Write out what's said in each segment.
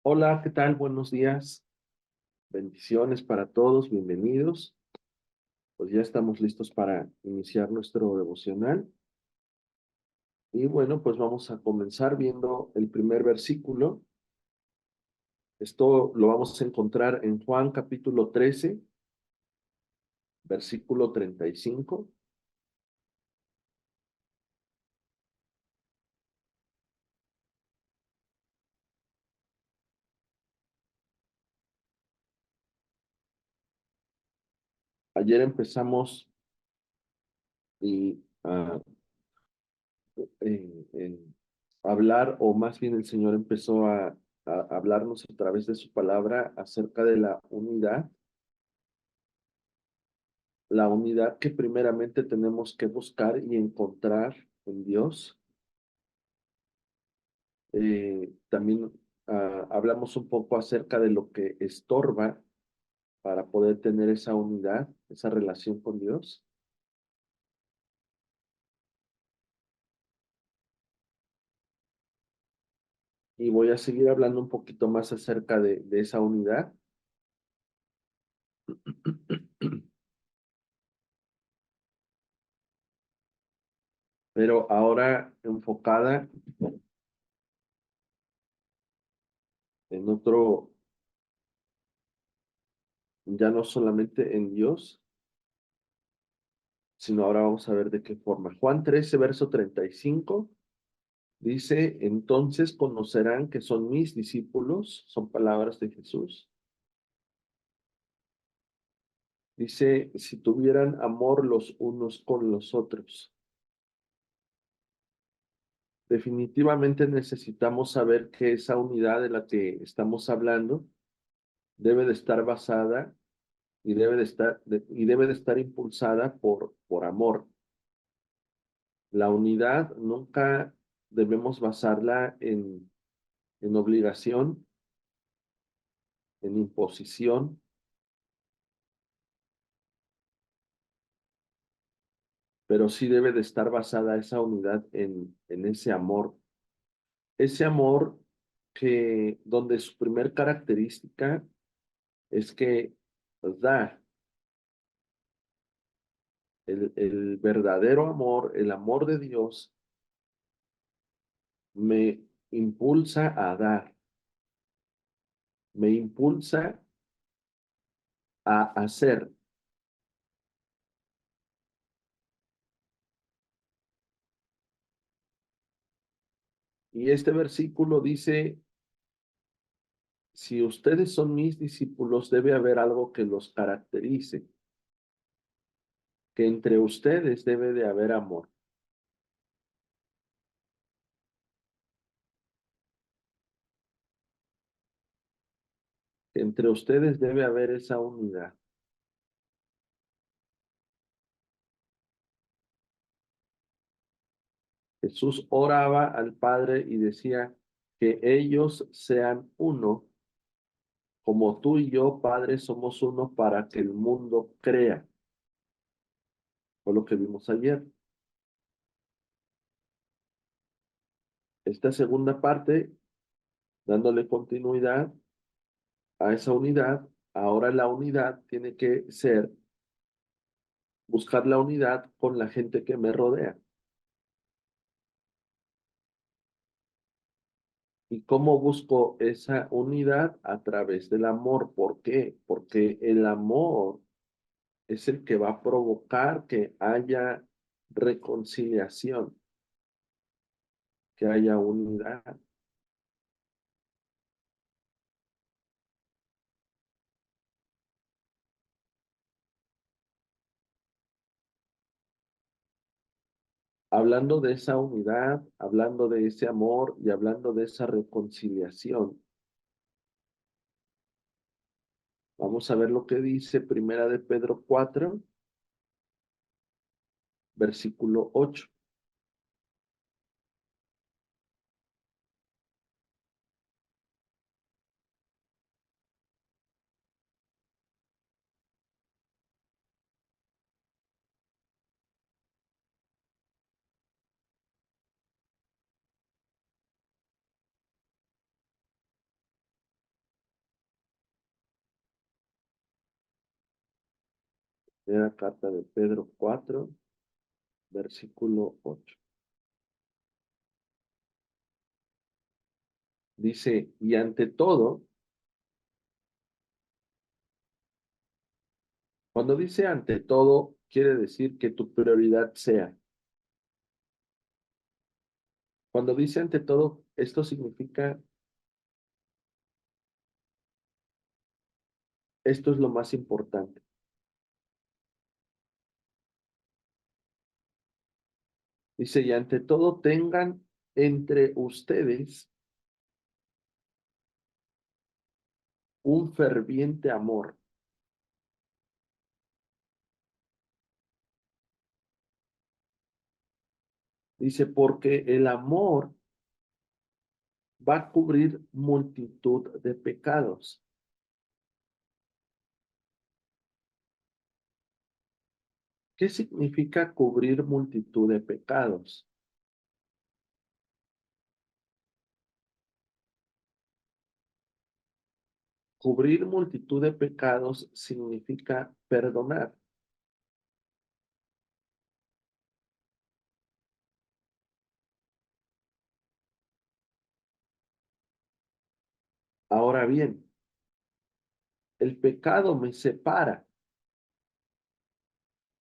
Hola, ¿qué tal? Buenos días. Bendiciones para todos, bienvenidos. Pues ya estamos listos para iniciar nuestro devocional. Y bueno, pues vamos a comenzar viendo el primer versículo. Esto lo vamos a encontrar en Juan capítulo 13, versículo 35. Ayer empezamos y en hablar, o más bien el Señor empezó a hablarnos a través de su palabra acerca de la unidad que primeramente tenemos que buscar y encontrar en Dios. También hablamos un poco acerca de lo que estorba para poder tener esa unidad, esa relación con Dios. Y voy a seguir hablando un poquito más acerca de esa unidad, pero ahora enfocada en otro, ya no solamente en Dios, sino ahora vamos a ver de qué forma. Juan 13, verso 35. Dice, entonces conocerán que son mis discípulos, son palabras de Jesús. Dice, si tuvieran amor los unos con los otros. Definitivamente necesitamos saber que esa unidad de la que estamos hablando debe de estar basada y debe de estar impulsada por amor. La unidad nunca debemos basarla en obligación, en imposición, pero sí debe de estar basada esa unidad en ese amor que donde su primer característica es que da el verdadero amor, el amor de Dios, me impulsa a dar, me impulsa a hacer. Y este versículo dice, si ustedes son mis discípulos, debe haber algo que los caracterice, que entre ustedes debe de haber amor. Entre ustedes debe haber esa unidad. Jesús oraba al Padre y decía que ellos sean uno, como tú y yo, Padre, somos uno para que el mundo crea. Fue lo que vimos ayer. Esta segunda parte, dándole continuidad a esa unidad, ahora la unidad tiene que ser buscar la unidad con la gente que me rodea. ¿Y cómo busco esa unidad? A través del amor. ¿Por qué? Porque el amor es el que va a provocar que haya reconciliación, que haya unidad. Hablando de esa unidad, hablando de ese amor y hablando de esa reconciliación, vamos a ver lo que dice Primera de Pedro 4, versículo 8. Primera carta de Pedro 4, versículo 8. Dice, y ante todo, cuando dice ante todo, quiere decir que tu prioridad sea. Cuando dice ante todo, esto significa, esto es lo más importante. Dice, y ante todo tengan entre ustedes un ferviente amor. Dice, porque el amor va a cubrir multitud de pecados. ¿Qué significa cubrir multitud de pecados? Cubrir multitud de pecados significa perdonar. Ahora bien, el pecado me separa.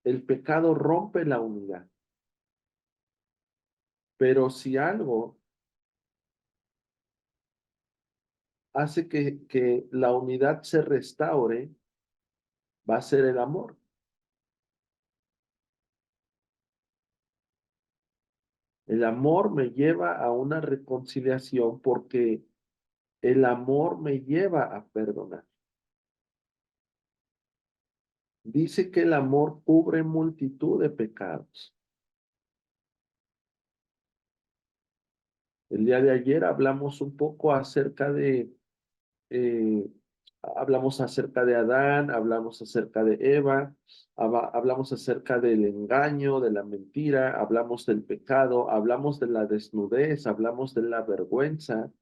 El pecado rompe la unidad. Pero si algo hace que la unidad se restaure, va a ser el amor. El amor me lleva a una reconciliación porque el amor me lleva a perdonar. Dice que el amor cubre multitud de pecados. El día de ayer hablamos un poco acerca de, eh, hablamos acerca de Adán, hablamos acerca de Eva, hablamos acerca del engaño, de la mentira, hablamos del pecado, hablamos de la desnudez, hablamos de la vergüenza.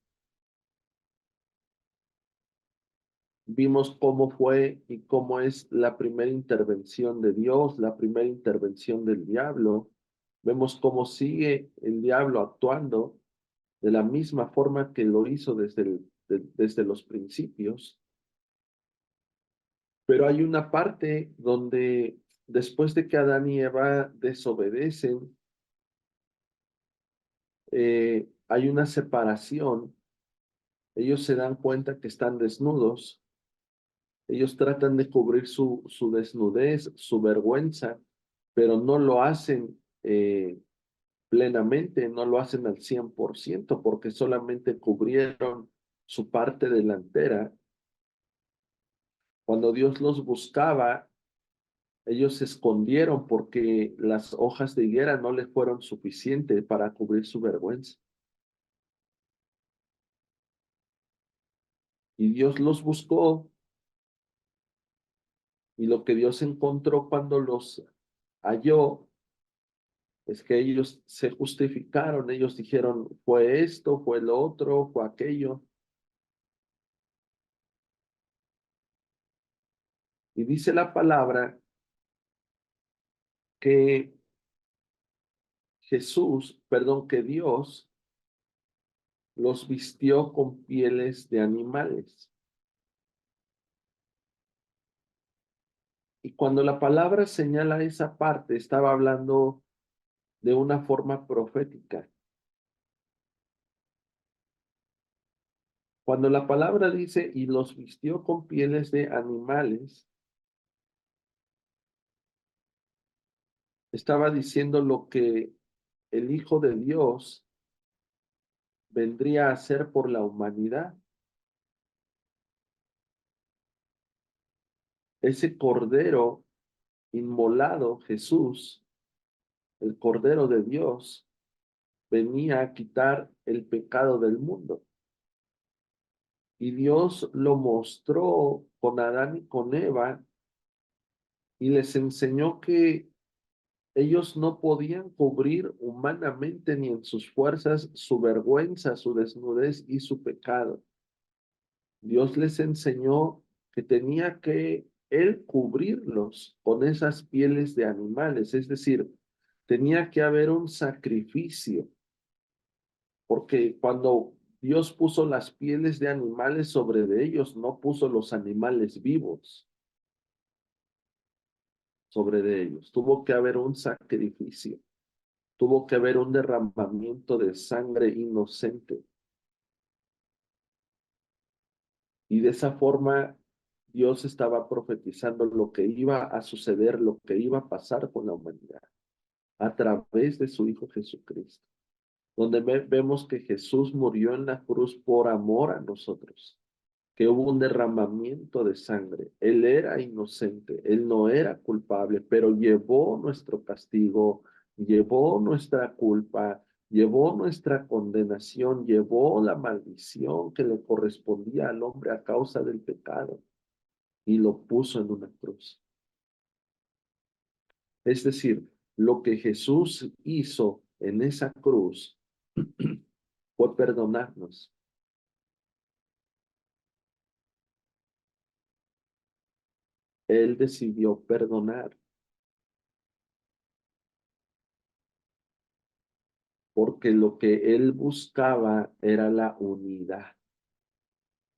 Vimos cómo fue y cómo es la primera intervención de Dios, la primera intervención del diablo. Vemos cómo sigue el diablo actuando de la misma forma que lo hizo desde los principios. Pero hay una parte donde después de que Adán y Eva desobedecen, hay una separación. Ellos se dan cuenta que están desnudos. Ellos tratan de cubrir su desnudez, su vergüenza, pero no lo hacen plenamente, no lo hacen al 100%, porque solamente cubrieron su parte delantera. Cuando Dios los buscaba, ellos se escondieron porque las hojas de higuera no les fueron suficientes para cubrir su vergüenza. Y Dios los buscó, y lo que Dios encontró cuando los halló es que ellos se justificaron, ellos dijeron, fue esto, fue lo otro, fue aquello. Y dice la palabra que que Dios los vistió con pieles de animales. Y cuando la palabra señala esa parte, estaba hablando de una forma profética. Cuando la palabra dice, y los vistió con pieles de animales, estaba diciendo lo que el Hijo de Dios vendría a hacer por la humanidad. Ese cordero inmolado, Jesús, el cordero de Dios, venía a quitar el pecado del mundo. Y Dios lo mostró con Adán y con Eva y les enseñó que ellos no podían cubrir humanamente ni en sus fuerzas su vergüenza, su desnudez y su pecado. Dios les enseñó que tenía que él cubrirlos con esas pieles de animales, es decir, tenía que haber un sacrificio, porque cuando Dios puso las pieles de animales sobre de ellos, no puso los animales vivos sobre de ellos. Tuvo que haber un sacrificio, tuvo que haber un derramamiento de sangre inocente. Y de esa forma Dios estaba profetizando lo que iba a suceder, lo que iba a pasar con la humanidad a través de su Hijo Jesucristo, donde vemos que Jesús murió en la cruz por amor a nosotros, que hubo un derramamiento de sangre. Él era inocente, él no era culpable, pero llevó nuestro castigo, llevó nuestra culpa, llevó nuestra condenación, llevó la maldición que le correspondía al hombre a causa del pecado y lo puso en una cruz. Es decir, lo que Jesús hizo en esa cruz fue perdonarnos. Él decidió perdonar porque lo que él buscaba era la unidad.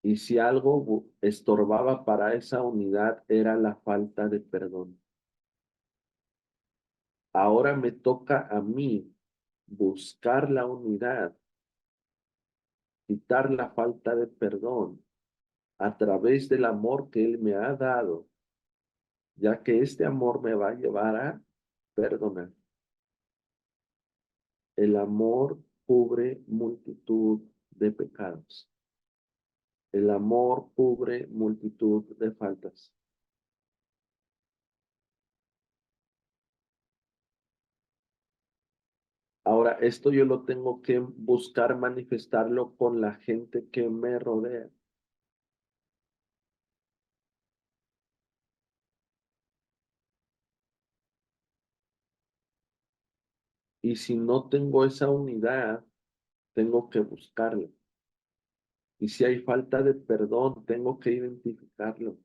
Y si algo estorbaba para esa unidad era la falta de perdón. Ahora me toca a mí buscar la unidad, quitar la falta de perdón a través del amor que él me ha dado, ya que este amor me va a llevar a perdonar. El amor cubre multitud de pecados. El amor cubre multitud de faltas. Ahora, esto yo lo tengo que buscar manifestarlo con la gente que me rodea. Y si no tengo esa unidad, tengo que buscarla. Y si hay falta de perdón, tengo que identificarlo.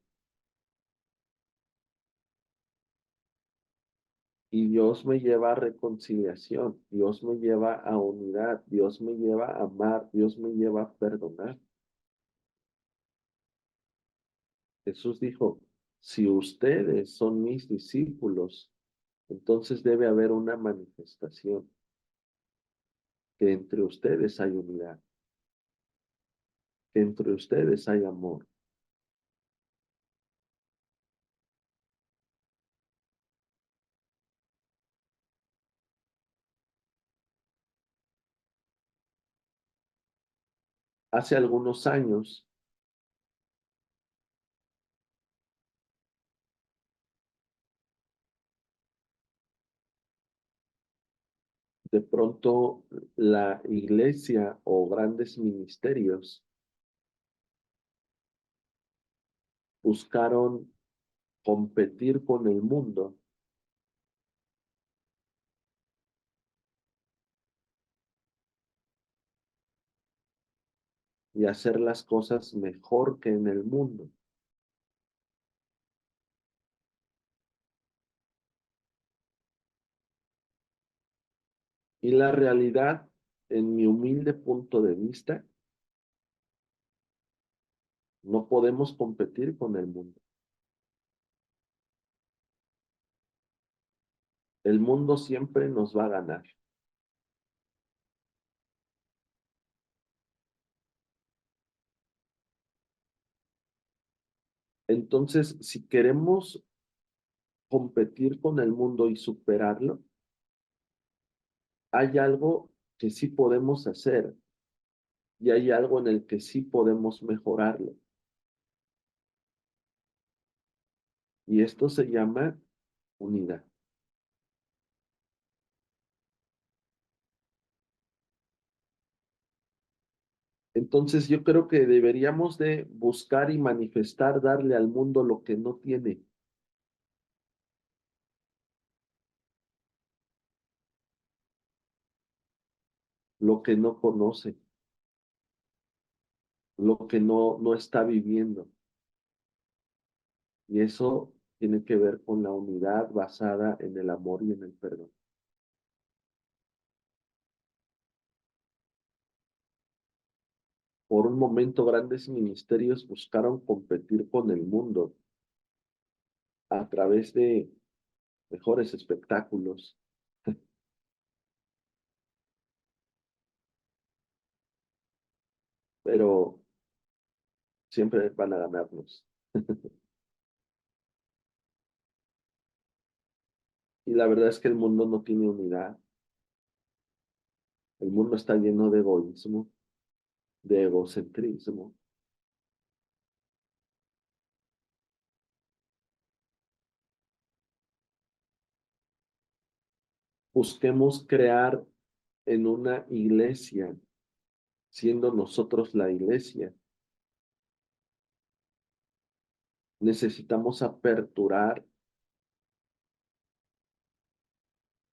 Y Dios me lleva a reconciliación, Dios me lleva a unidad, Dios me lleva a amar, Dios me lleva a perdonar. Jesús dijo, si ustedes son mis discípulos, entonces debe haber una manifestación, que entre ustedes hay unidad, que entre ustedes hay amor. Hace algunos años, de pronto la iglesia o grandes ministerios buscaron competir con el mundo y hacer las cosas mejor que en el mundo. Y la realidad, en mi humilde punto de vista, no podemos competir con el mundo. El mundo siempre nos va a ganar. Entonces, si queremos competir con el mundo y superarlo, hay algo que sí podemos hacer y hay algo en el que sí podemos mejorarlo. Y esto se llama unidad. Entonces yo creo que deberíamos de buscar y manifestar, darle al mundo lo que no tiene, lo que no conoce, lo que no está viviendo. Y eso tiene que ver con la unidad basada en el amor y en el perdón. Por un momento, grandes ministerios buscaron competir con el mundo a través de mejores espectáculos, pero siempre van a ganarnos. Y la verdad es que el mundo no tiene unidad. El mundo está lleno de egoísmo, de egocentrismo. Busquemos crear en una iglesia, siendo nosotros la iglesia. Necesitamos aperturar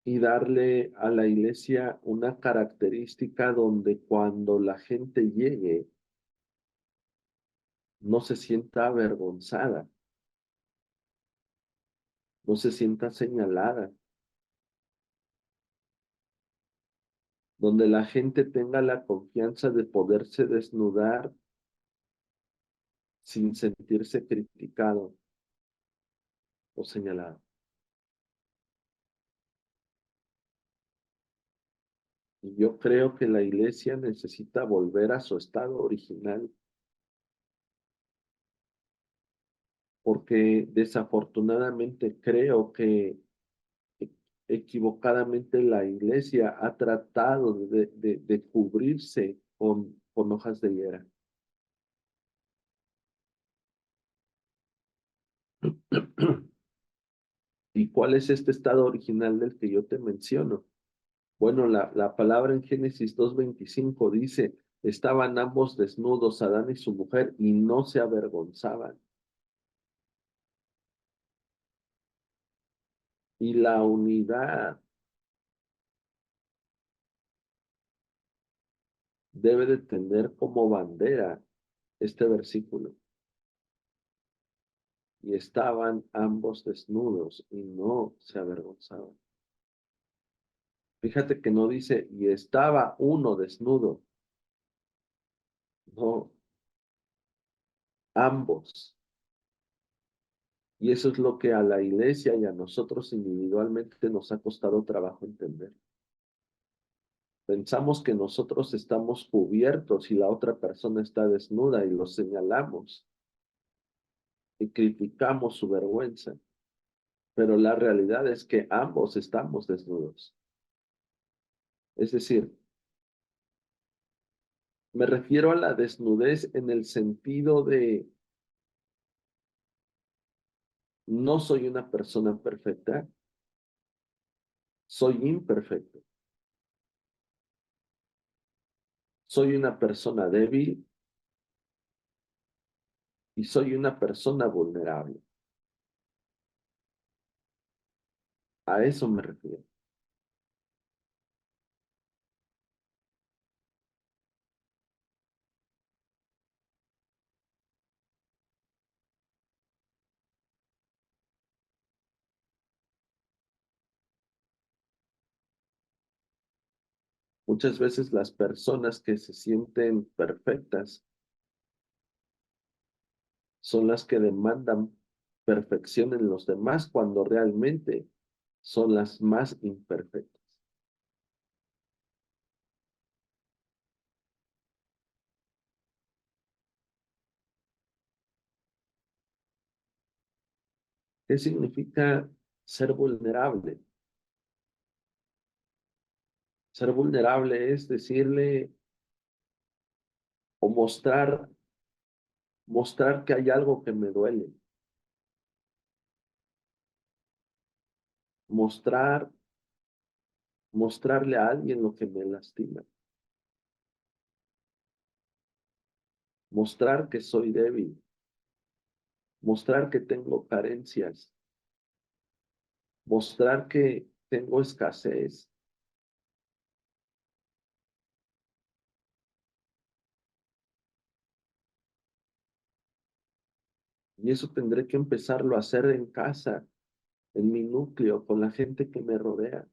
y darle a la iglesia una característica donde cuando la gente llegue no se sienta avergonzada, no se sienta señalada, donde la gente tenga la confianza de poderse desnudar sin sentirse criticado o señalado. Y yo creo que la iglesia necesita volver a su estado original, porque desafortunadamente creo que equivocadamente la iglesia ha tratado de cubrirse con hojas de higuera. ¿Y cuál es este estado original del que yo te menciono? Bueno, la palabra en Génesis 2:25 dice, estaban ambos desnudos, Adán y su mujer, y no se avergonzaban. Y la unidad debe de tener como bandera este versículo. Y estaban ambos desnudos y no se avergonzaban. Fíjate que no dice, y estaba uno desnudo. No, ambos. Y eso es lo que a la iglesia y a nosotros individualmente nos ha costado trabajo entender. Pensamos que nosotros estamos cubiertos y la otra persona está desnuda y lo señalamos y criticamos su vergüenza. Pero la realidad es que ambos estamos desnudos. Es decir, me refiero a la desnudez en el sentido de no soy una persona perfecta, soy imperfecto. Soy una persona débil y soy una persona vulnerable. A eso me refiero. Muchas veces las personas que se sienten perfectas son las que demandan perfección en los demás cuando realmente son las más imperfectas. ¿Qué significa ser vulnerable? Ser vulnerable es decirle o mostrar que hay algo que me duele, mostrar, mostrarle a alguien lo que me lastima, mostrar que soy débil, mostrar que tengo carencias, mostrar que tengo escasez. Y eso tendré que empezarlo a hacer en casa, en mi núcleo, con la gente que me rodea.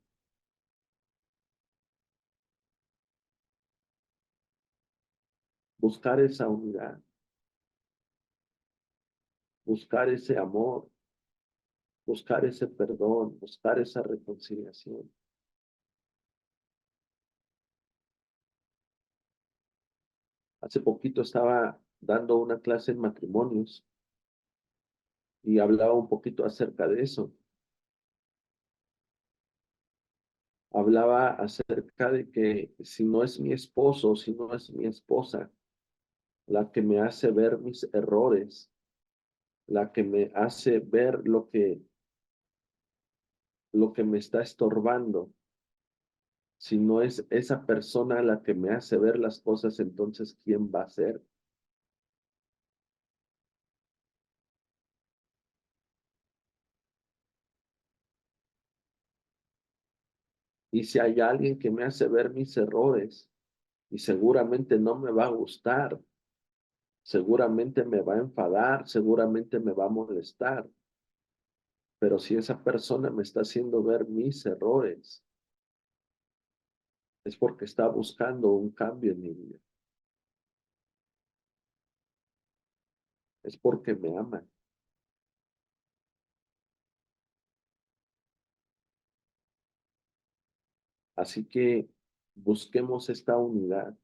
Buscar esa unidad, buscar ese amor, buscar ese perdón, buscar esa reconciliación. Hace poquito estaba dando una clase en matrimonios y hablaba un poquito acerca de eso. Hablaba acerca de que si no es mi esposo, si no es mi esposa, la que me hace ver mis errores, la que me hace ver lo que me está estorbando, si no es esa persona la que me hace ver las cosas, entonces ¿quién va a ser? Y si hay alguien que me hace ver mis errores, y seguramente no me va a gustar, seguramente me va a enfadar, seguramente me va a molestar, pero si esa persona me está haciendo ver mis errores, es porque está buscando un cambio en mi vida, es porque me ama. Así que busquemos esta unidad,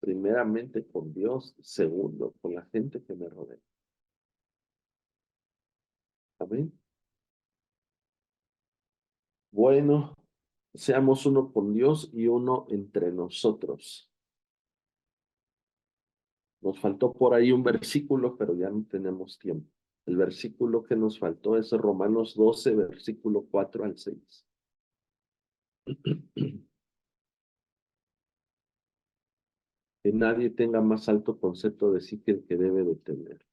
primeramente con Dios, segundo, con la gente que me rodea. Amén. Bueno, seamos uno con Dios y uno entre nosotros. Nos faltó por ahí un versículo, pero ya no tenemos tiempo. El versículo que nos faltó es Romanos 12, versículo 4 al 6. Que nadie tenga más alto concepto de sí que el que debe de tener.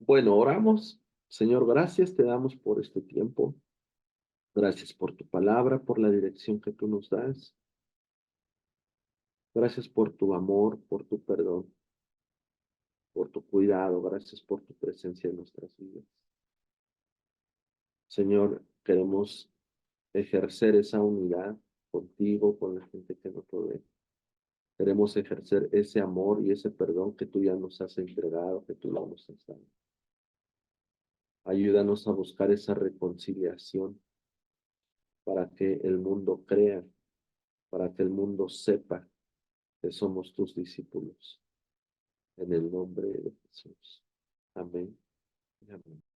Bueno, oramos. Señor, gracias te damos por este tiempo. Gracias por tu palabra, por la dirección que tú nos das. Gracias por tu amor, por tu perdón, por tu cuidado. Gracias por tu presencia en nuestras vidas. Señor, queremos ejercer esa unidad contigo, con la gente que nos rodea. Queremos ejercer ese amor y ese perdón que tú ya nos has entregado, que tú lo nos has dado. Ayúdanos a buscar esa reconciliación para que el mundo crea, para que el mundo sepa que somos tus discípulos. En el nombre de Jesús. Amén. Amén.